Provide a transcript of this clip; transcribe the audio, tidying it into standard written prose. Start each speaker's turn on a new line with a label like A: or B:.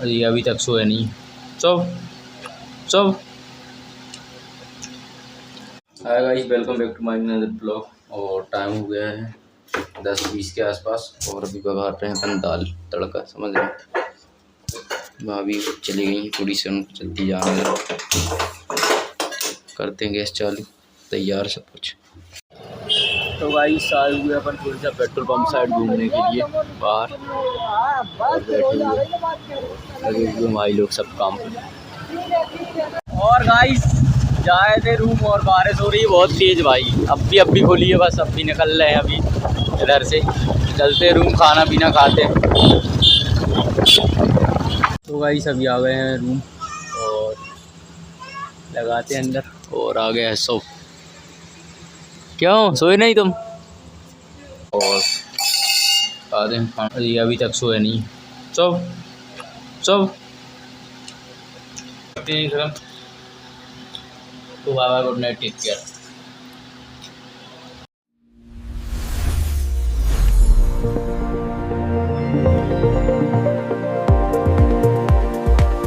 A: ये अभी तक सोए नहीं। चुप चुप। Hi guys, welcome back to my another blog. और टाइम हो गया है 10:20 के आसपास और अभी बघार रहे हैं अपन दाल तड़का, समझ रहे हैं। भाभी चली गई थोड़ी सी, उनको जल्दी जाना है। करते हैं गैस चालू, तैयार सब कुछ। तो गाइस आए हुए अपन थोड़ी सा पेट्रोल पंप साइड घूमने के लिए बाहर, और बैठे हुए लगे हुए भाई लोग सब काम पर। और गाइस जाए थे रूम और बारिश हो रही है बहुत तेज भाई। अब भी खोली है, बस अब भी निकल रहे हैं अभी इधर से। चलते रूम, खाना पीना खाते हैं। तो गाइस अभी आ गए हैं रूम और लगाते हैं अंदर। और आ गया है सो। क्यों सोए नहीं तुम? और आते हैं खाना, ये अभी तक सोए नहीं। चुप चुप। तो बाबा गुड नाइट, टेक केयर।